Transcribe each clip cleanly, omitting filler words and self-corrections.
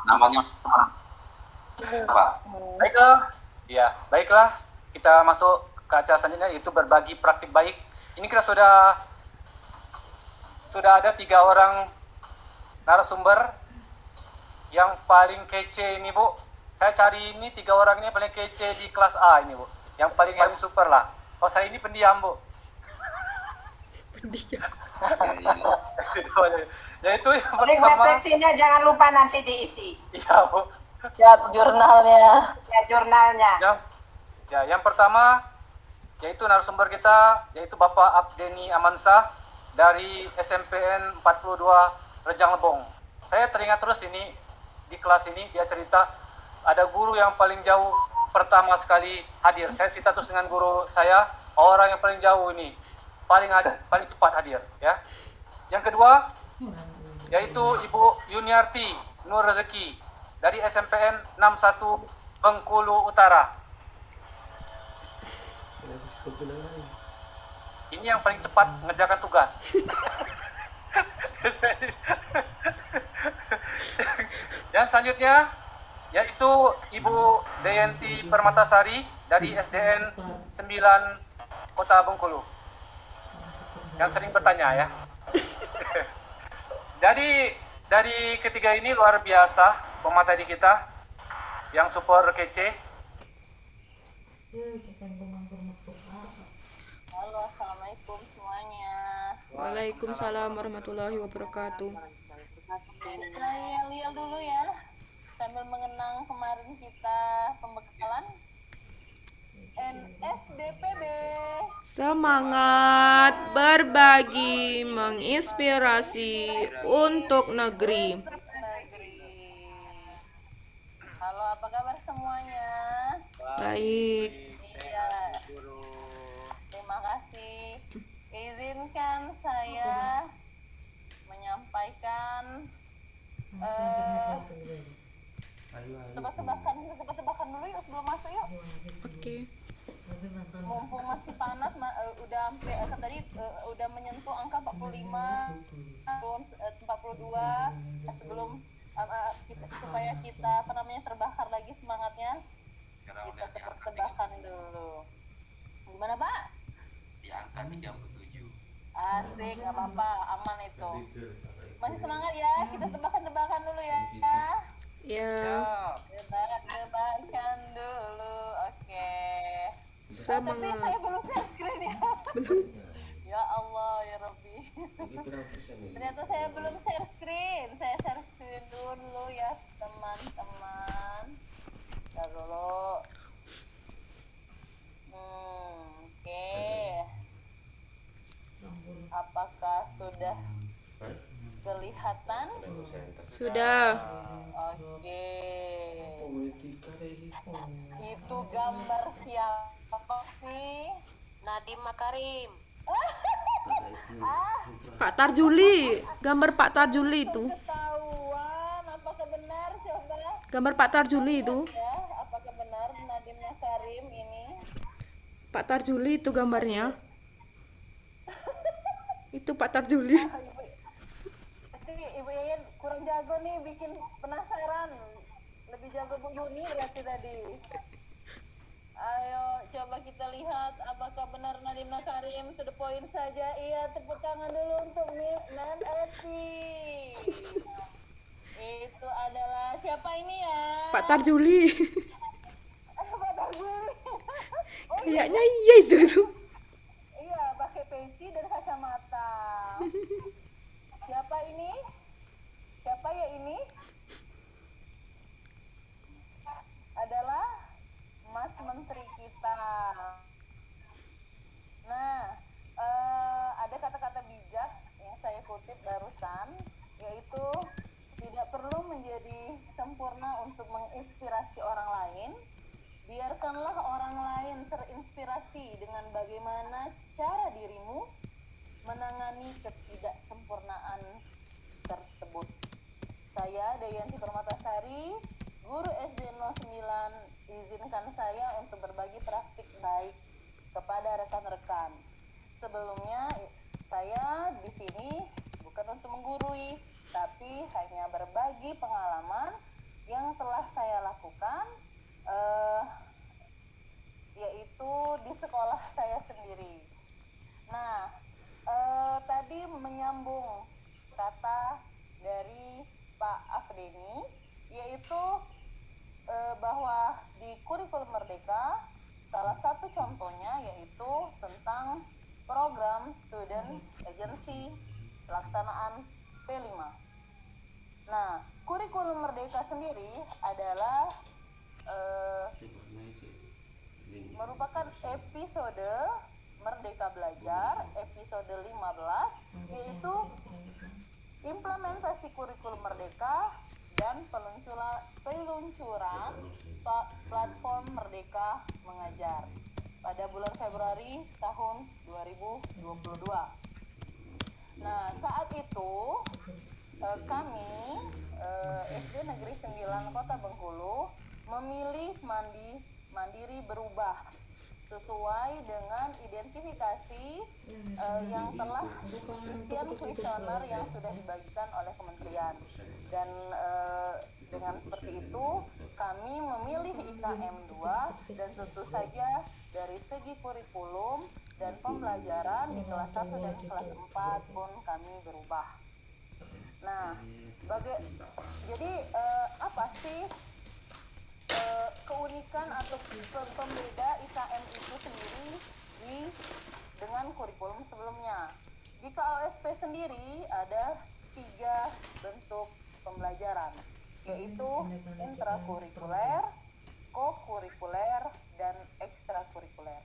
namanya Pak. Baiklah, ya, baiklah. Kita masuk ke acara selanjutnya, yaitu berbagi praktik baik. Ini kita sudah ada 3 orang narasumber yang paling kece ini, Bu. Saya cari ini 3 orang ini paling kece di kelas A ini, Bu. Yang paling super lah. Oh, saya ini pendiam, Bu. Pendiam. Yaitu yang Link pertama. refleksinya jangan lupa nanti diisi. Iya, Bu. Ya, jurnalnya. Ya, jurnalnya. Yang pertama yaitu narasumber kita, yaitu Bapak Abdeni Amansah dari SMPN 42 Rejang Lebong. Saya teringat terus ini di kelas ini dia cerita ada guru yang paling jauh pertama sekali hadir. Saya cerita terus dengan guru saya, orang yang paling jauh ini paling cepat hadir, ya. Yang kedua yaitu Ibu Yuniarti Nur Rezeki dari SMPN 61 Bengkulu Utara. Ini yang paling cepat mengerjakan tugas. Yang selanjutnya yaitu Ibu Deyanti Permatasari dari SDN 9 Kota Bengkulu. Yang sering bertanya, ya. Jadi dari ketiga ini luar biasa pemateri kita yang super kece. Halo, assalamualaikum semuanya. Waalaikumsalam warahmatullahi wabarakatuh. Saya lihat dulu ya, sambil mengenang kemarin kita pembekalan NSDPB. Semangat berbagi, menginspirasi untuk negeri. Halo, apa kabar semuanya? Baik. Iya. Terima kasih. Izinkan saya menyampaikan tebak-tebakan dulu yuk sebelum masuk yuk. Oke. Mumpung masih panas, udah hampir tadi udah menyentuh angka 45, 42 sebelum supaya kita terbakar lagi semangatnya, kita tebak-tebakan dulu. Gimana, Pak? Di angka 37. Asik, nggak apa-apa, aman itu. Masih semangat ya, kita tebakan-tebakan dulu ya. Ya. Tebak-tebakan dulu, oke. Tapi Semangat. saya belum share screen ya. Belum. Ya Allah, ya Rabbi. Ternyata saya belum share screen. Saya share screen dulu ya, teman-teman. Ntar dulu. Oke. Apakah sudah kelihatan? Sudah. Oke. Itu gambar siapa sih? Nadiem Makarim. Pak Tarjuli, gambar Pak Tarjuli itu. Ketahuan, apakah benar coba? Gambar Pak Tarjuli itu. Ya, apakah benar Nadiem Makarim ini? Pak Tarjuli itu gambarnya. Itu Pak Tarjuli. Ibu Yayan kurang jago nih, bikin penasaran. Lebih jago Bu Yuni berarti tadi. Ayo coba kita lihat apakah benar Nadiem Makarim. To the point saja. Iya, tepuk tangan dulu untuk Nan Eti. Itu adalah siapa ini ya? Pak Tarjuli. Pak Tarjuli. Oh, Kayaknya iya itu. iya, pakai peci dan kacamata. Siapa ini? Siapa ya ini? Adalah Mas Menteri kita. Nah, ada kata-kata bijak yang saya kutip barusan, yaitu tidak perlu menjadi sempurna untuk menginspirasi orang lain. Biarkanlah orang lain terinspirasi dengan bagaimana cara dirimu menangani ketidaksempurnaan tersebut. Saya Deyanti Permatasari, guru SD 09, izinkan saya untuk berbagi praktik baik kepada rekan-rekan. Sebelumnya saya di sini bukan untuk menggurui, tapi hanya berbagi pengalaman yang telah saya lakukan yaitu di sekolah saya sendiri. Nah, tadi menyambung kata dari Pak Afdeni, yaitu bahwa di kurikulum Merdeka salah satu contohnya yaitu tentang program Student Agency pelaksanaan P5. Nah, kurikulum Merdeka sendiri adalah merupakan episode Merdeka Belajar episode 15, yaitu implementasi kurikulum Merdeka dan peluncuran platform Merdeka Mengajar pada bulan Februari tahun 2022. Nah, saat itu kami SD Negeri 9 Kota Bengkulu memilih mandiri berubah sesuai dengan identifikasi yang telah isian kuesioner yang sudah dibagikan oleh kementerian. Dan dengan seperti itu kami memilih IKM 2 dan tentu saja dari segi kurikulum dan pembelajaran di kelas 1 dan kelas 4 pun kami berubah. Nah, jadi apa sih keunikan atau pembeda IKM itu sendiri dengan kurikulum sebelumnya? Di KOSP sendiri ada 3 bentuk pembelajaran, yaitu intrakurikuler, kokurikuler, dan ekstrakurikuler.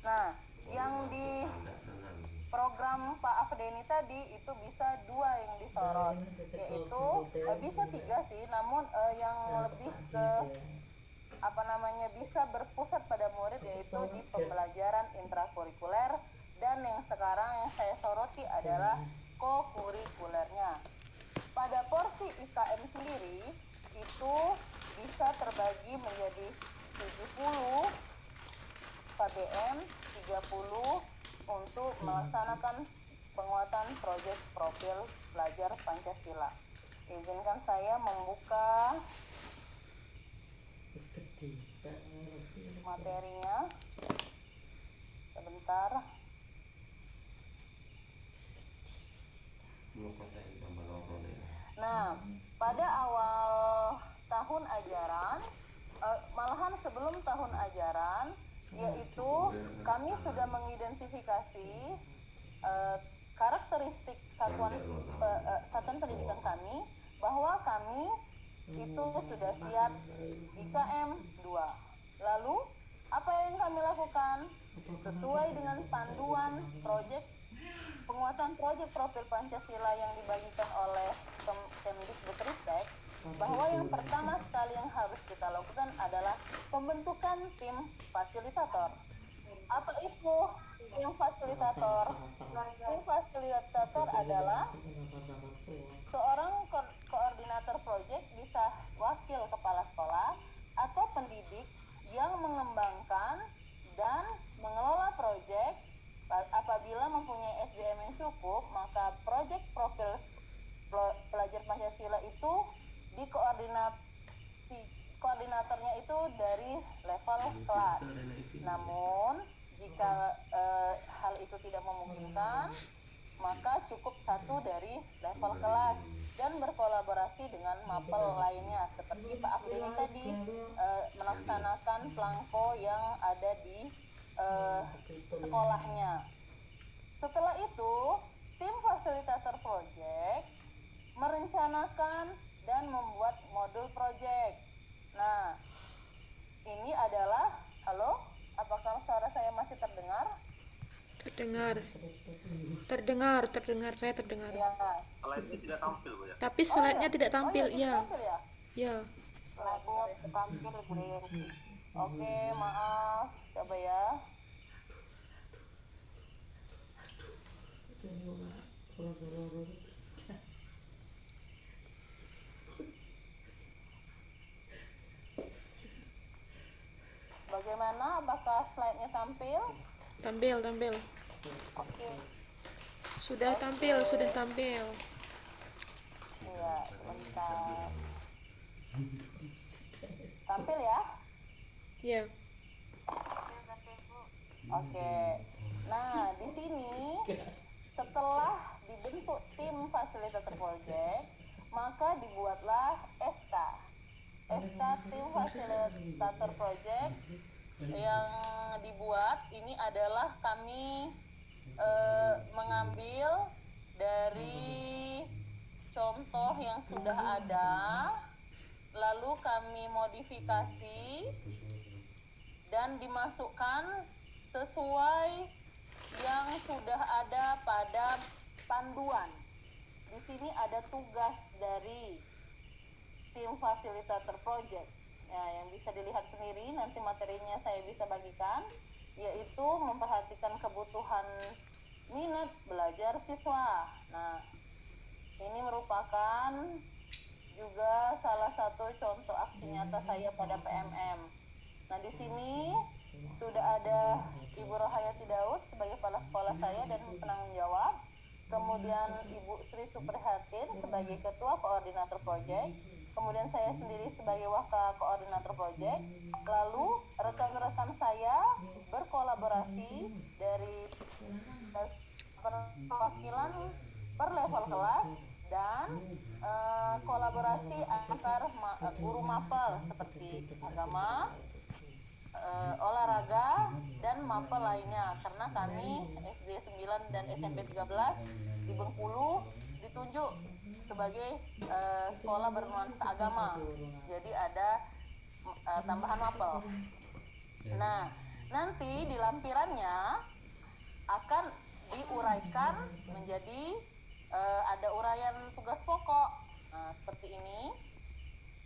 Nah, yang di program Pak Afdeni tadi itu bisa 2 yang disorot, yaitu bisa 3 sih, namun yang lebih ke bisa berpusat pada murid yaitu di pembelajaran intrakurikuler, dan yang sekarang yang saya soroti adalah kokurikulernya. Pada porsi IKM sendiri itu bisa terbagi menjadi 70 KBM, 30 untuk melaksanakan penguatan proyek profil pelajar Pancasila. Izinkan saya membuka materinya sebentar. Nah, pada awal tahun ajaran, malahan sebelum tahun ajaran, yaitu kami sudah mengidentifikasi karakteristik satuan pendidikan kami, bahwa kami itu sudah siap IKM 2. Lalu apa yang kami lakukan? Sesuai dengan panduan penguatan proyek profil Pancasila yang dibagikan oleh Kemdikbudristek, bahwa yang pertama sekali yang harus kita lakukan adalah pembentukan tim fasilitator. Apa itu tim fasilitator? Tim fasilitator adalah seorang koordinator proyek, bisa wakil kepala sekolah atau pendidik yang mengembangkan dan mengelola proyek. Apabila mempunyai SDM yang cukup, maka proyek profil pelajar Pancasila itu koordinatornya itu dari level kelas. Namun jika hal itu tidak memungkinkan, maka cukup 1 dari level kelas dan berkolaborasi dengan mapel lainnya seperti Pak Afdeni tadi, melaksanakan plangko yang ada di sekolahnya. Setelah itu, tim fasilitator project merencanakan dan membuat modul project. Nah, ini adalah, halo, apakah suara saya masih terdengar? Terdengar, saya terdengar. Ya. Slide-nya tidak tampil, Bu ya? Tapi slide-nya tidak tampil, tidak tampil ya? ya. Slide-nya tampil Bu Yanti. Oke, maaf, coba ya. Bagaimana? Apakah slide-nya tampil? Tampil. Oke. Sudah tampil. Iya, sebentar. Tampil ya? Ya. Oke. Nah, di sini setelah dibentuk tim fasilitator project, maka dibuatlah SK. SK tim fasilitator project yang dibuat ini adalah kami mengambil dari contoh yang sudah ada, lalu kami modifikasi dan dimasukkan sesuai yang sudah ada pada panduan. Di sini ada tugas dari tim fasilitator project. Ya, yang bisa dilihat sendiri, nanti materinya saya bisa bagikan, yaitu memperhatikan kebutuhan minat belajar siswa. Nah, ini merupakan juga salah satu contoh aksi nyata saya pada PMM. Nah, di sini sudah ada Ibu Rohayati Daud sebagai kepala sekolah saya dan penanggung jawab. Kemudian Ibu Sri Suprihatin sebagai ketua koordinator proyek. Kemudian saya sendiri sebagai wakil koordinator proyek. Lalu rekan-rekan saya berkolaborasi dari perwakilan per level kelas dan kolaborasi antar guru mapel seperti agama, olahraga dan mapel lainnya, karena kami SD 9 dan SMP 13 di Bengkulu ditunjuk sebagai sekolah bernuansa agama, jadi ada tambahan mapel. Nah, nanti di lampirannya akan diuraikan menjadi ada uraian tugas pokok, seperti ini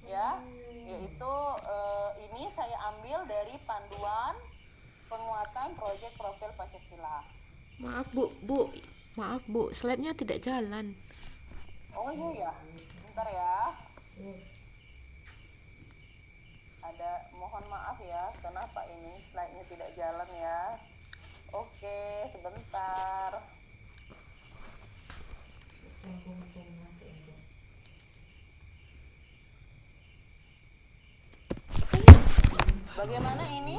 ya, yaitu ini saya ambil dari panduan penguatan proyek profil Pancasila. Maaf Bu, slide-nya tidak jalan. Oh iya ya, bentar ya. Mohon maaf ya, kenapa ini slide-nya tidak jalan ya. Oke, sebentar. Bagaimana ini?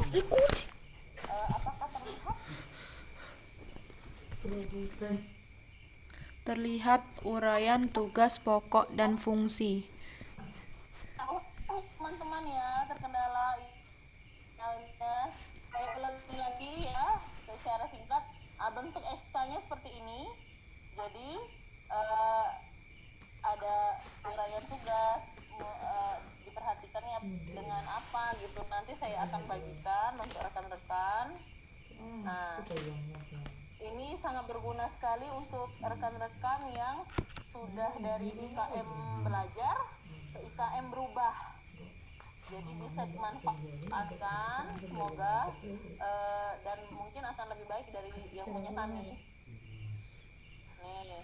Apakah terlihat? Terlihat uraian tugas pokok dan fungsi. Teman-teman ya, terkendala sinyalnya. Saya ulangi lagi ya, secara singkat. Bentuk SK-nya seperti ini. Jadi ada uraian tugas, diperhatikannya dengan apa gitu. Nanti saya akan bagikan untuk rekan-rekan. Nah, ini sangat berguna sekali untuk rekan-rekan yang sudah dari IKM belajar ke IKM berubah. Jadi bisa dimanfaatkan, semoga dan mungkin akan lebih baik dari yang punya kami. Nih.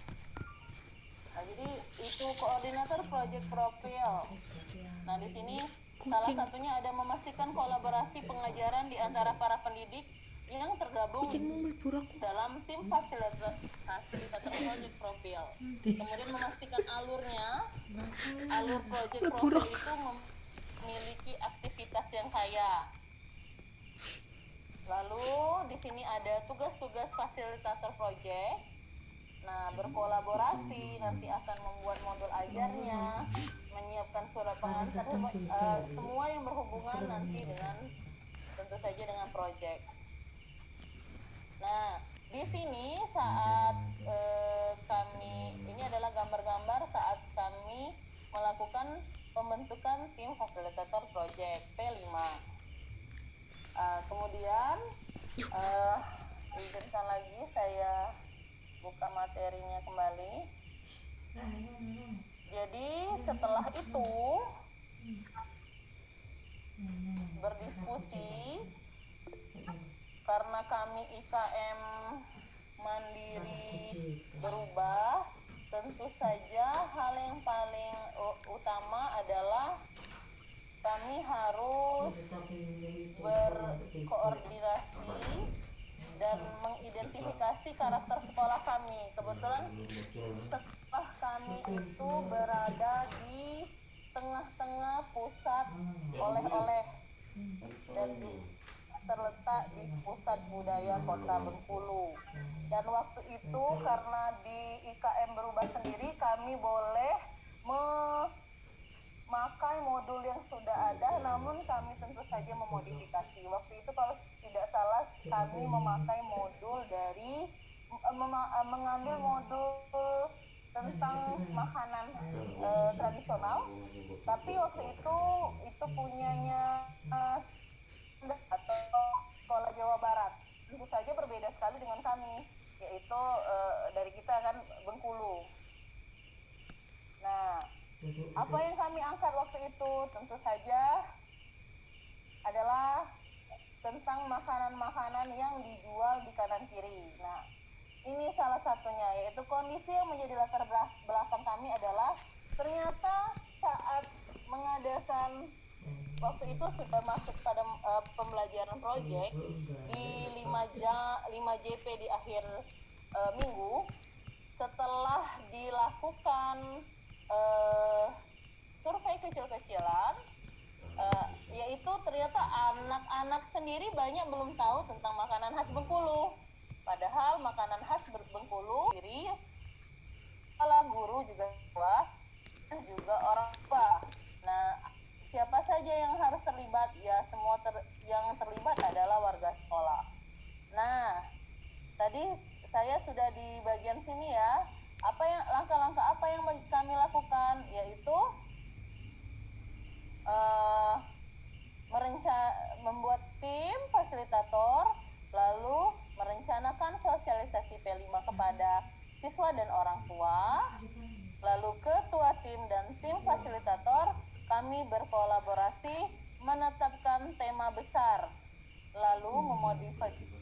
Nah, jadi itu koordinator project profil. Nah, di sini salah satunya ada memastikan kolaborasi pengajaran di antara para pendidik yang tergabung dalam tim fasilitator project profil. Kemudian memastikan alur project profil itu memiliki aktivitas yang kaya. Lalu di sini ada tugas-tugas fasilitator project. Nah, berkolaborasi, nanti akan membuat modul ajarnya, menyiapkan surat pengantar, semua yang berhubungan nanti dengan, tentu saja dengan project. Nah, di sini saat ini adalah gambar-gambar saat kami melakukan pembentukan tim fasilitator project P5. Kemudian izinkan lagi saya buka materinya kembali. Jadi setelah itu berdiskusi, karena kami IKM mandiri berubah, tentu saja hal yang paling utama adalah kami harus berkoordinasi dan mengidentifikasi karakter sekolah kami. Kebetulan sekolah kami itu berada di tengah-tengah pusat oleh-oleh dan terletak di pusat budaya Kota Bengkulu. Dan waktu itu karena di IKM berubah sendiri, kami boleh memakai modul yang sudah ada, namun kami tentu saja memodifikasi. Waktu itu kalau tidak salah kami memakai modul dari mengambil modul tentang makanan tradisional, tapi waktu itu punyanya atau Sekolah Jawa Barat. Tentu saja berbeda sekali dengan kami, yaitu dari kita kan Bengkulu. Nah, apa yang kami angkat waktu itu tentu saja adalah tentang makanan-makanan yang dijual di kanan kiri. Nah, ini salah satunya, yaitu kondisi yang menjadi latar belakang kami adalah ternyata saat mengadakan waktu itu sudah masuk pada pembelajaran proyek di 5JP di akhir minggu, setelah dilakukan survei kecil-kecilan, yaitu ternyata anak-anak sendiri banyak belum tahu tentang makanan khas Bengkulu. Padahal makanan khas Bengkulu sendiri, kepala guru juga dan juga orang tua. Nah, siapa saja yang harus terlibat? Ya, semua yang terlibat adalah warga sekolah. Nah, tadi saya sudah di bagian sini ya. Langkah-langkah apa yang kami lakukan? Yaitu membuat tim fasilitator, lalu merencanakan sosialisasi P5 kepada siswa dan orang tua, lalu ketua tim dan tim fasilitator kami berkolaborasi menetapkan tema besar, lalu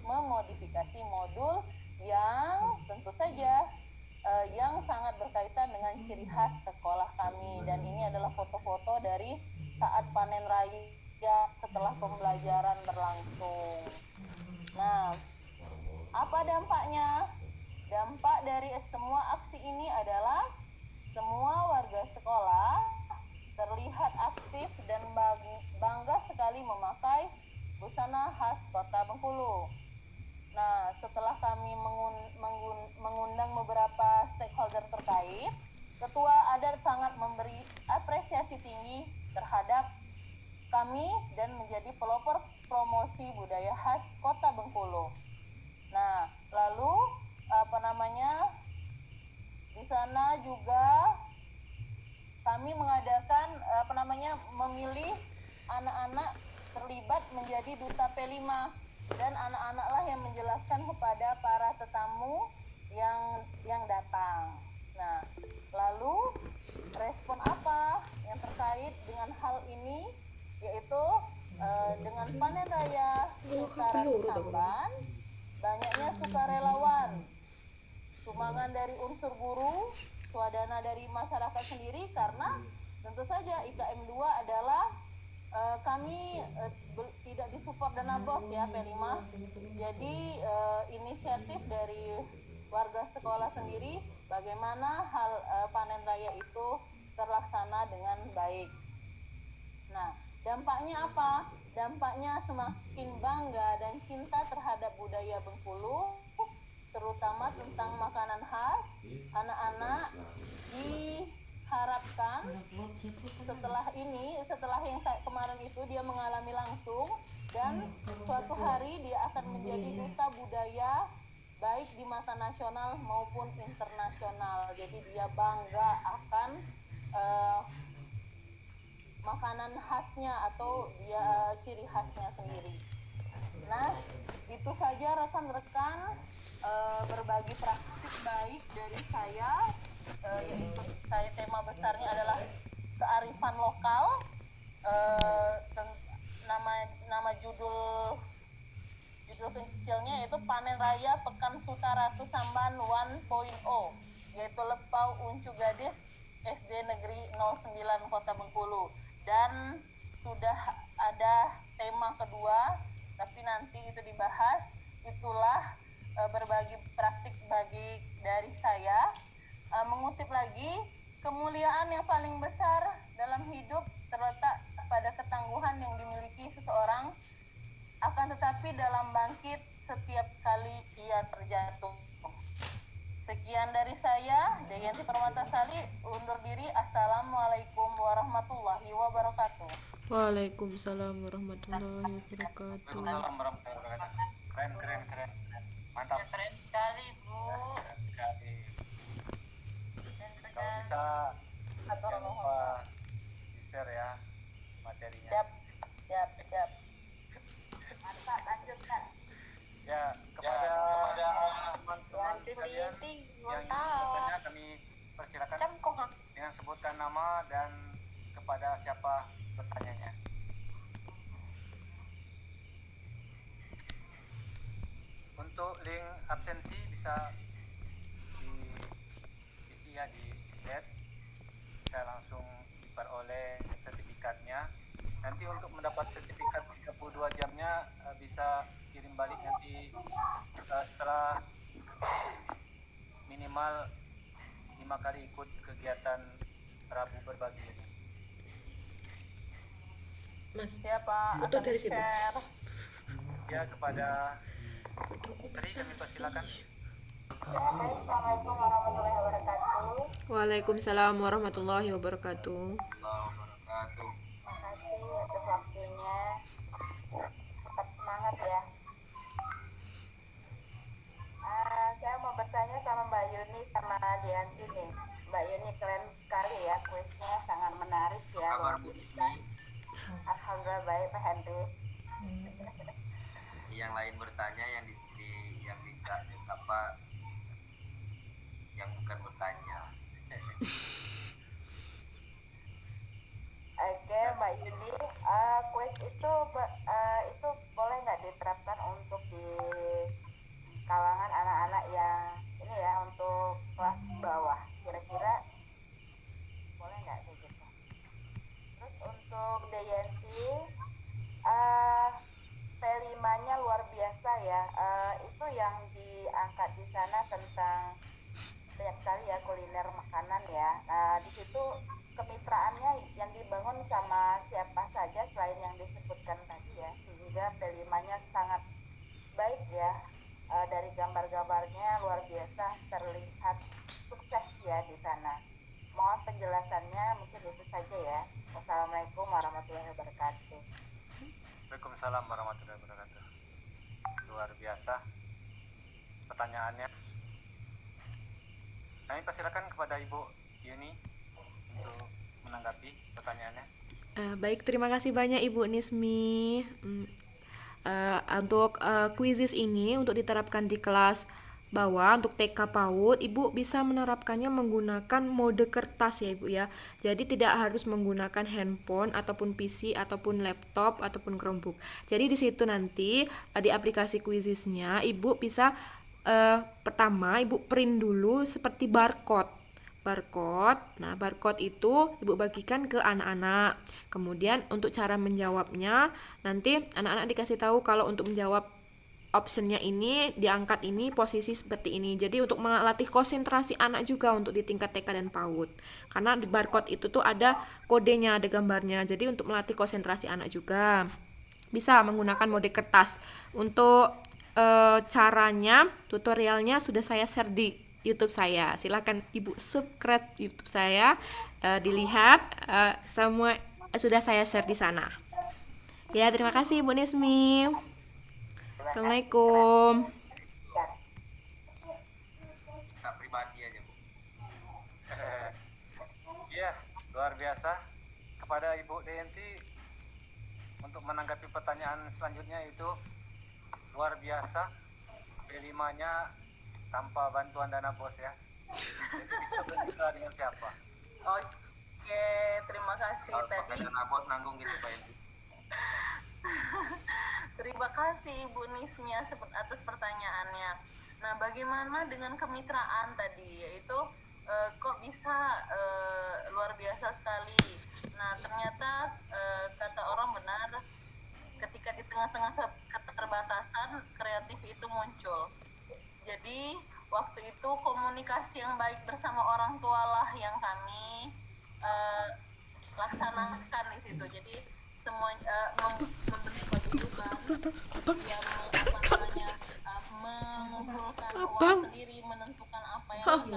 memodifikasi modul yang tentu saja yang sangat berkaitan dengan ciri khas sekolah kami. Dan ini adalah foto-foto dari saat panen raya setelah pembelajaran berlangsung. Nah, apa dampaknya? Dampak dari semua aksi ini adalah semua warga sekolah terlihat aktif dan bangga sekali memakai busana khas Kota Bengkulu. Nah, setelah kami mengundang beberapa stakeholder terkait, Ketua Adat sangat memberi apresiasi tinggi terhadap kami dan menjadi pelopor promosi budaya khas Kota Bengkulu. Nah, lalu di sana juga kami mengadakan memilih anak-anak terlibat menjadi duta P5, dan anak-anaklah yang menjelaskan kepada para tetamu yang datang. Nah, lalu respon apa yang terkait dengan hal ini, yaitu dengan panen raya utara Tamban, banyaknya sukarelawan, sumbangan dari unsur guru, swadana dari masyarakat sendiri, karena tentu saja IKM 2 adalah kami tidak disupport dana BOS ya P5. Jadi inisiatif dari warga sekolah sendiri bagaimana hal panen raya itu terlaksana dengan baik. Nah, dampaknya apa? Dampaknya semakin bangga dan cinta terhadap budaya Bengkulu, terutama tentang makanan khas. Anak-anak diharapkan setelah yang kemarin itu dia mengalami langsung, dan suatu hari dia akan menjadi duta budaya baik di mata nasional maupun internasional. Jadi dia bangga akan makanan khasnya atau dia ciri khasnya sendiri. Nah, itu saja rekan-rekan berbagi praktik baik dari saya, yaitu tema besarnya adalah kearifan lokal. Nama judul kecilnya yaitu Panen Raya Pekan Sutaratu Samban 1.0, yaitu Lepau Uncu Gadis SD Negeri 09 Kota Bengkulu. Dan sudah ada tema kedua, tapi nanti itu dibahas. Itulah berbagi praktik dari saya. Mengutip lagi, kemuliaan yang paling besar dalam hidup terletak pada ketangguhan yang dimiliki seseorang, akan tetapi dalam bangkit setiap kali ia terjatuh. Sekian dari saya, Deyanti Permatasari, undur diri. Assalamualaikum warahmatullahi wabarakatuh. Waalaikumsalam warahmatullahi wabarakatuh. Waalaikumsalam warahmatullahi wabarakatuh. Keren. Mantap. Keren sekali, Bu. Keren sekali. Keren Kalau sekali. bisa jangan lupa di-share ya materinya. Siap. Mantap, lanjutkan. Ya, kepada teman-teman sekalian yang bertanya, kami persilakan dengan sebutkan nama dan kepada siapa bertanyanya. Untuk link absensi bisa diisi ya di chat, bisa langsung diperoleh sertifikatnya. Nanti untuk mendapat sertifikat 32 jamnya bisa kirim balik nanti setelah minimal 5 kali ikut kegiatan Rabu berbagi ini. Mas, Siapa foto akan dari situ. share? Ya, kepada Tri kami persilakan. Assalamualaikum warahmatullahi wabarakatuh. Waalaikumsalam warahmatullahi wabarakatuh. Terima kasih atas waktunya. Tetap semangat ya. Saya mau bertanya sama Mbak Yuni sama Dianti nih. Mbak Yuni keren sekali ya, kuisnya sangat menarik ya. Kabar Bu Ismi, Alhamdulillah baik Pak Henry. yang lain bertanya yang yang bisa disapa yang bukan bertanya. Oke Mbak Yuni, kuis itu boleh nggak diterapkan untuk di kalangan anak-anak yang ini ya, untuk kelas bawah, kira-kira boleh nggak kayak gitu? Terus untuk DYNC, P5-nya luar biasa ya. Itu yang diangkat di sana tentang banyak sekali ya kuliner makanan ya. Di situ kemitraannya yang dibangun sama siapa saja selain yang disebutkan tadi ya, sehingga P5-nya sangat baik ya. Dari gambar-gambarnya luar biasa, terlihat sukses ya di sana. Mohon penjelasannya, mungkin itu saja ya. Wassalamualaikum warahmatullahi wabarakatuh. Waalaikumsalam warahmatullahi wabarakatuh. Luar biasa pertanyaannya. Kami persilakan kepada Ibu Yuni untuk menanggapi pertanyaannya. Baik, terima kasih banyak Ibu Nismi. Untuk quizzes ini untuk diterapkan di kelas bawah untuk TK PAUD, Ibu bisa menerapkannya menggunakan mode kertas ya Ibu ya. Jadi tidak harus menggunakan handphone ataupun PC ataupun laptop ataupun Chromebook. Jadi di situ nanti di aplikasi quizesnya Ibu bisa pertama Ibu print dulu seperti barcode. Nah, barcode itu Ibu bagikan ke anak-anak. Kemudian untuk cara menjawabnya, nanti anak-anak dikasih tahu kalau untuk menjawab optionnya ini, diangkat ini, posisi seperti ini. Jadi untuk melatih konsentrasi anak juga untuk di tingkat TK dan PAUD. Karena di barcode itu tuh ada kodenya, ada gambarnya. Jadi untuk melatih konsentrasi anak juga. Bisa menggunakan mode kertas. Untuk caranya, tutorialnya sudah saya share di YouTube saya. Silakan Ibu subscribe YouTube saya, dilihat, semua sudah saya share di sana. Ya, terima kasih Ibu Nismi. Assalamualaikum. Tak pribadi aja Bu. Iya, luar biasa. Kepada Ibu Deyanti untuk menanggapi pertanyaan selanjutnya itu luar biasa. P5-nya tanpa bantuan dana bos ya. Jadi bisa berbicara dengan siapa? Oke, terima kasih Kalau tadi. pakai dana bos nanggung gitu Pak Yanti. Terima kasih Ibu Nismi atas pertanyaannya. Nah, bagaimana dengan kemitraan tadi? Yaitu kok bisa luar biasa sekali. Nah, ternyata kata orang benar, ketika di tengah-tengah keterbatasan, kreatif itu muncul. Jadi waktu itu komunikasi yang baik bersama orang tua lah yang kami laksanakan di situ. Jadi semua membentuk paguyuban, dia mengumpulkan uang sendiri, menentukan apa yang akan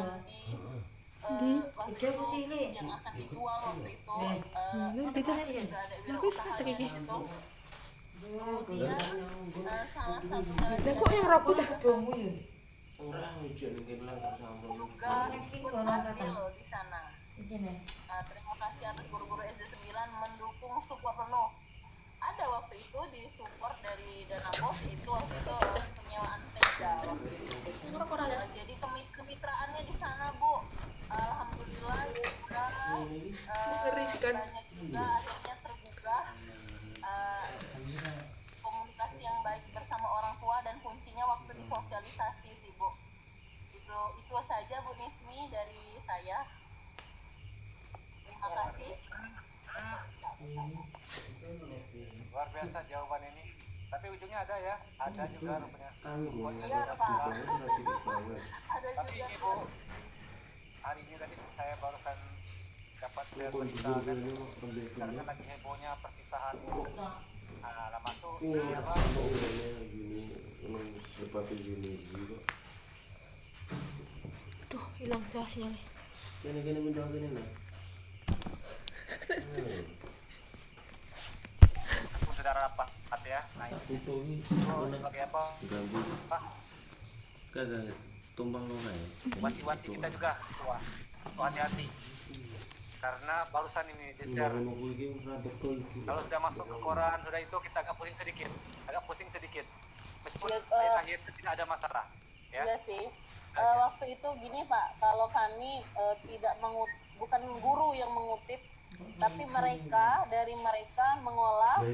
waktu itu yang akan dijual waktu itu. Juga ada wirausaha di situ. Kemudian salah satunya lagi juga ikut andil di sana. Terima kasih atas guru-guru SD 9 mendukung support penuh. Ada waktu itu di support dari dana bos, itu waktu itu penyewaan tenda waktu itu. Jadi kemitraannya di sana, Bu, alhamdulillah juga banyak juga akhirnya terbuka komunikasi yang baik bersama orang tua, dan kuncinya waktu disosialisasi sih, Bu. Itu saja Bu Nismi dari saya. Terima kasih. Luar biasa jawaban ini. Tapi ujungnya ada ya, ada juga rupanya. Iya, Pak. Ada Tapi juga. ini Bu, hari ini tadi saya barusan dapat berita kan, karena lagi hebohnya perpisahan. Nah, masuk ini apa? Aduh, hilang jelasnya nih. Sudah rapat ya. Nah, itu sebagai apa? Pak, tumbang lo kan? wanti-wanti kita juga, wah, hati-hati. Karena barusan ini Desar, kalau sudah masuk ke koran, sudah itu kita agak pusing sedikit. Meskipun akhir tidak ada masalah. Ya. Iya sih. Waktu itu gini Pak, kalau kami tidak bukan guru yang mengutip, tapi dari mereka mengolah,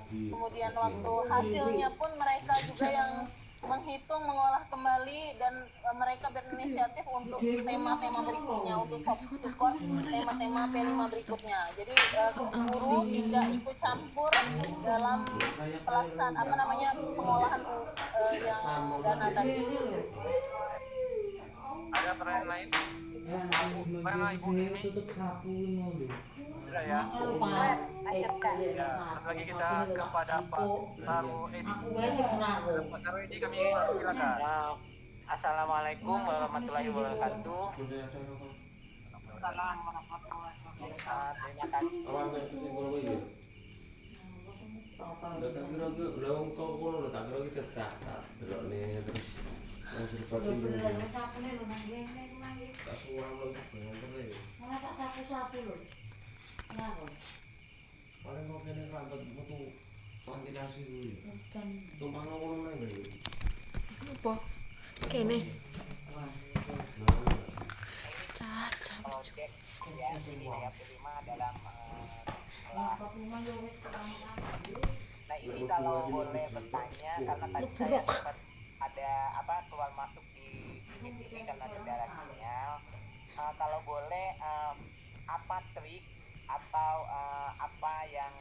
kemudian waktu hasilnya pun mereka juga yang menghitung, mengolah kembali, dan mereka berinisiatif untuk tema-tema berikutnya, untuk support tema-tema P5 berikutnya. Jadi guru tidak ikut campur dalam pengolahan yang dana tadi. Ada pertanyaan lain? Mana Ibu ini? Sudah ya. Ya, satu lagi kita kepada Pak Saru Edi. Pak Saru Edi, kami silakan. Assalamualaikum warahmatullahi wabarakatuh. Terima kasih. Paling kok kene rambut metu ventilasi dulu. Tumpang ngomong lagi. Apa? Kene. Caca. Oke, ya, ini ya P5 dalam nah ini kalau boleh bertanya, karena tadi saya sempat ada keluar masuk di sini karena kendala sinyal. Kalau boleh, apa trik atau apa yang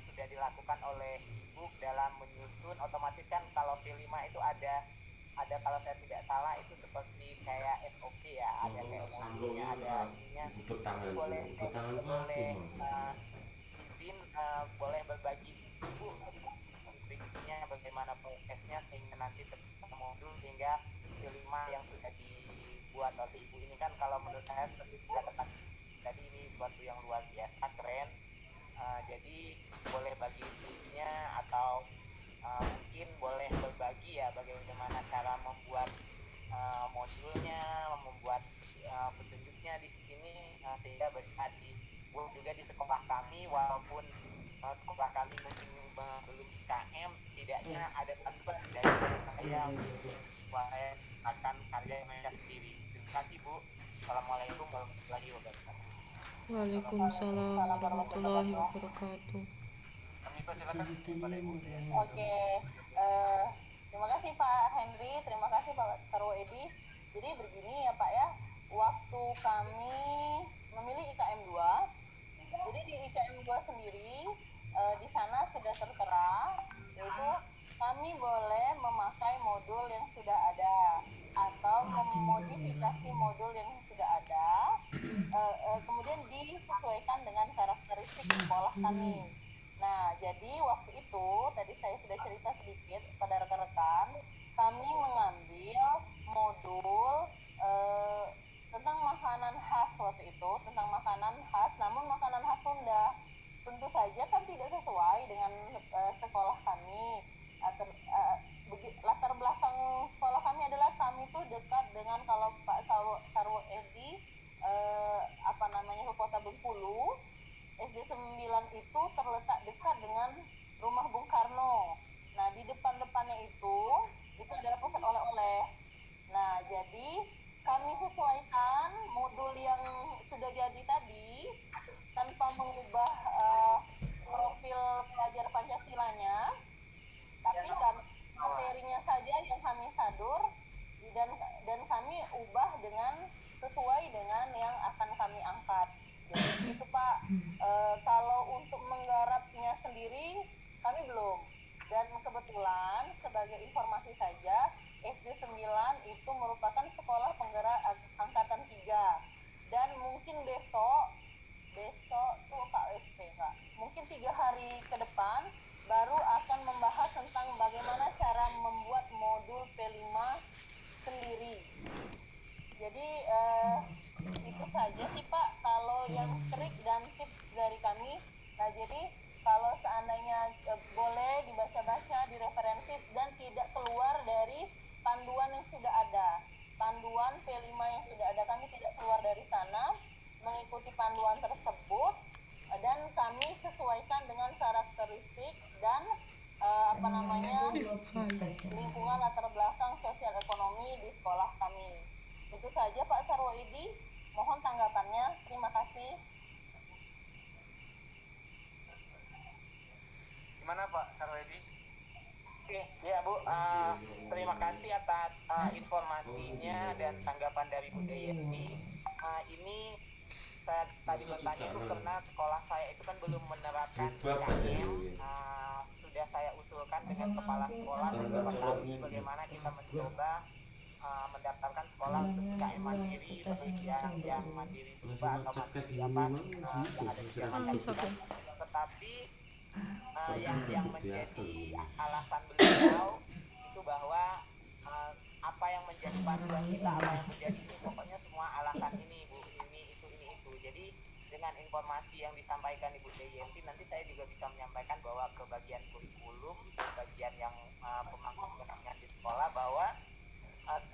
sudah dilakukan oleh Ibu dalam menyusun? Otomatis kan kalau P5 itu ada kalau saya tidak salah itu seperti kayak SOP ya, ada kayak modulnya, ada ininya. Boleh izin boleh berbagi Ibu triknya bagaimana prosesnya sehingga nanti tercipta modul, sehingga P5 yang sudah dibuat oleh Ibu ini kan kalau menurut saya seperti dikatakan tadi, ini suatu yang luar biasa keren. Jadi boleh bagi tipsnya atau mungkin boleh berbagi ya bagaimana cara membuat modulnya, membuat petunjuknya di sini, sehingga bisa dibuat juga di sekolah kami, walaupun sekolah kami mungkin belum IKM, setidaknya ada bantuan dari saya supaya akan karya mereka sendiri. Terima kasih Bu. Assalamualaikum warahmatullahi wabarakatuh. Waalaikumsalam warahmatullahi wabarakatuh. Kami persilakan kepada Ibu. Oke, terima kasih Pak Henry, terima kasih Pak Saru Edi. Jadi begini ya Pak ya, waktu kami memilih IKM 2, jadi di IKM 2 sendiri di sana sudah tertera, yaitu kami boleh memakai modul yang sudah ada atau memodifikasi modul yang sudah ada, kemudian disesuaikan dengan fisik sekolah kami. Nah, jadi waktu itu tadi saya sudah cerita sedikit pada rekan-rekan, kami mengambil modul tentang makanan khas waktu itu, tentang makanan khas, namun makanan khas Sunda. Tentu saja kan tidak sesuai dengan sekolah kami. Latar belakang sekolah kami adalah kami tuh dekat dengan, kalau Pak Sarwo Edi Kota Bengkulu, SD 9 itu terletak dekat dengan rumah Bung Karno. Nah, di depan-depannya itu adalah pusat oleh-oleh. Nah, jadi kami sesuaikan modul yang sudah jadi tadi tanpa mengubah profil pelajar Pancasilanya, tapi kan materinya saja yang kami sadur dan kami ubah dengan sesuai dengan yang akan kami angkat. Jadi itu Pak. Kalau untuk menggarapnya sendiri kami belum. Dan kebetulan sebagai informasi saja, SD 9 itu merupakan sekolah penggerak angkatan 3. Dan mungkin besok tuh KSP Kak. Mungkin 3 hari ke depan baru akan membahas tentang bagaimana cara membuat modul P5 sendiri. Jadi itu saja sih Pak kalau yang trik dan tips dari kami. Nah, jadi kalau seandainya boleh dibaca-baca, direferensi dan tidak keluar dari panduan yang sudah ada. Panduan P5 yang sudah ada, kami tidak keluar dari sana, mengikuti panduan tersebut dan kami sesuaikan dengan karakteristik dan lingkungan latar belakang sosial ekonomi di sekolah kami. Itu saja Pak Sarwoidi, mohon tanggapannya. Terima kasih. Gimana Pak Sarwoidi? Oke, ya Bu, terima kasih atas informasinya dan tanggapan dari Bu Dayanti. Ini saya tadi bertanya itu karena sekolah saya itu kan belum menerapkan IKM. Sudah saya usulkan dengan kepala sekolah dan beberapa kali bagaimana kita mencoba mendaftarkan sekolah untuk IKM mandiri, yang mandiri berupa atau mandiri apa yang ada di Jakarta. Tetapi yang menjadi alasan beliau itu bahwa apa yang menjadi panduan kita, apa yang menjadi ini, pokoknya semua alasan ini Bu, ini itu. Jadi dengan informasi yang disampaikan Ibu Dayanti, nanti saya juga bisa menyampaikan bahwa ke bagian kurikulum, ke bagian yang pemangku kepentingan di sekolah, bahwa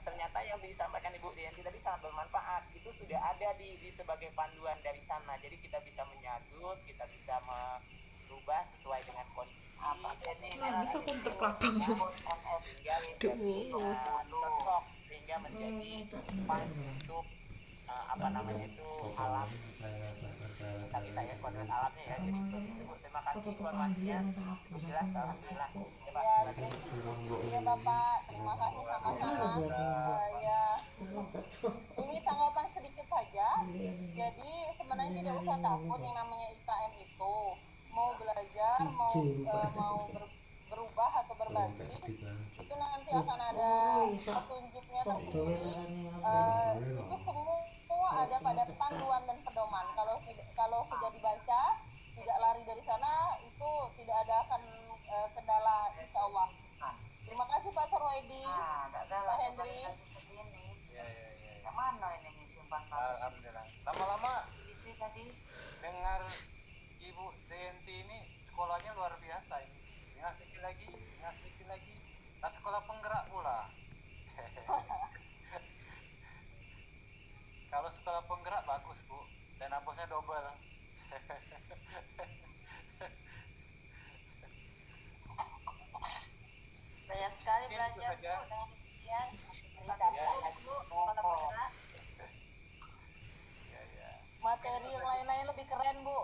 ternyata yang disampaikan Ibu Dayanti tadi sangat bermanfaat. Itu sudah ada di sebagai panduan dari sana. Jadi kita bisa menyadut, kita bisa merubah sesuai dengan kondisi. Bisa kontak lapang. Cocok sehingga menjadi pas untuk alam kita ya, kodrat alamnya ya. Jadi seperti itu Bu. Terima kasih informasinya. Jelas, alhamdulillah. Ya Bapak, terima kasih sama-sama. Ya, ini tanggapan sedikit saja. Jadi sebenarnya tidak usah takut yang namanya IKM itu. Mau belajar, mau berubah atau berbagi, itu nanti akan ada petunjuknya tersendiri. Itu semua ada pada panduan dan pedoman. Kalau sudah dibaca, tidak lari dari sana, itu tidak ada akan kendala, insya Allah. Terima kasih Pak Sarwoidi, Pak Hendri. Mana ini simpan Alhamdulillah. Lama-lama isi tadi? dengar Ibu Dayanti ini sekolahnya luar biasa ini. Dengar sedikit lagi. Nah, sekolah penggerak pula. Kalau sekolah penggerak bagus Bu, dan bosnya double. Banyak sekali Mungkin belajar itu saja. Bu dengan demikian. Terima kasih Bu, sekolah penggerak. Materi yang lain-lain lebih keren Bu.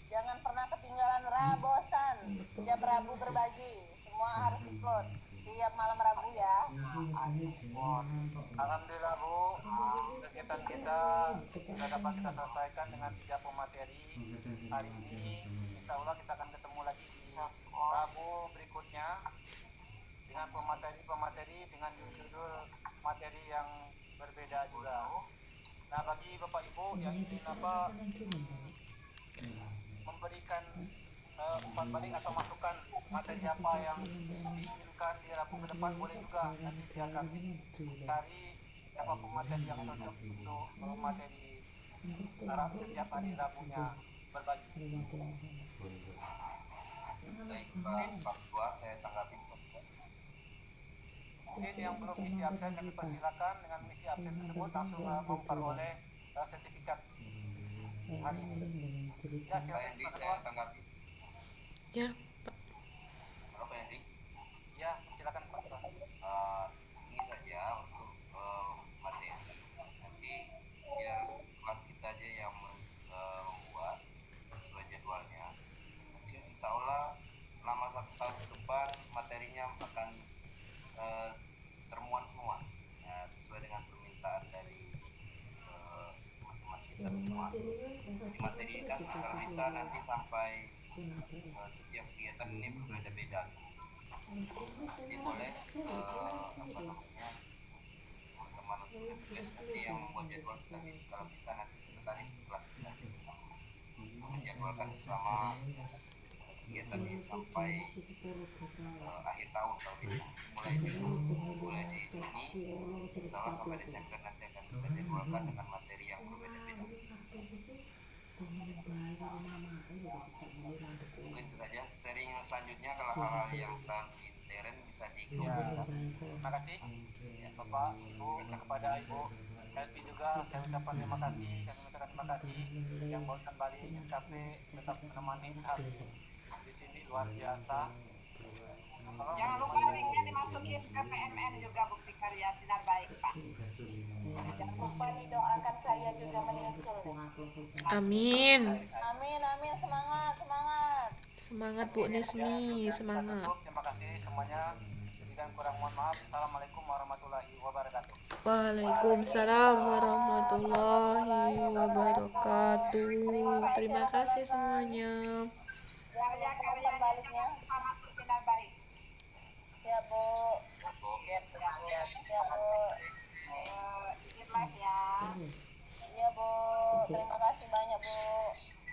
Jangan pernah ketinggalan bosan. Tiap Rabu berbagi, semua harus ikut. Tiap malam Rabu ya. Alhamdulillah Bu, kegiatan kita sudah dapat kita selesaikan dengan 3 pemateri hari ini. Insya Allah kita akan ketemu lagi di Rabu berikutnya dengan pemateri dengan judul materi yang berbeda juga. Nah, bagi Bapak Ibu yang ingin memberikan umpan balik atau masukan materi apa yang diinginkan di Rabu ke depan, boleh juga nanti biar kami cari siapa pemateri yang cocok untuk materi setiap hari Rabunya berbagi. Baik, Pak Ketua, saya tanggapi. Mungkin yang belum misi absen kami persilakan, dengan misi absen tersebut langsung memperoleh sertifikat hari ini. Ya, Pak Hendy, saya tanggapi. Ya, Halo Pak Hendy. Ya, silakan Pak Ketua. Ini saja untuk materi. Nanti biar kelas kita aja yang membuat sesuai jadwalnya. Nanti insya Allah selama 1 tahun ke depan materinya akan termuat semua sesuai dengan permintaan dari teman-teman kita semua. Di materi kan kalau bisa nanti sampai setiap kegiatan ini berbeda-beda. Jadi boleh teman-teman untuk tugas nanti yang membuat jadwal kita bisa, kalau bisa nanti sekretaris kelas kita menjadwalkan selama kegiatan ini sampai akhir tahun kalau bisa, mulai di Juni salah sampai Desember nanti akan kita jadwalkan dengan materi yang berbeda-beda. Mungkin itu saja. Sharing selanjutnya kalau hal-hal yang transintern bisa diikuti. Terima kasih Bapak, Ibu, kepada Ibu Helvi juga saya ucapkan terima kasih, kami ucapkan terima kasih yang mau kembali capek tetap menemani kami di sini, luar biasa. Jangan lupa linknya dimasukin ke PMN juga, bukti karya sinar baik Pak. Jangan lupa didoakan saya juga menyusul. amin. Amin, amin, semangat, semangat. Semangat Bu Nismi, semangat. Terima kasih semuanya. Lebih dan kurang mohon maaf. Assalamualaikum warahmatullahi wabarakatuh. Waalaikumsalam warahmatullahi wabarakatuh. Terima kasih semuanya. Karya-karyanya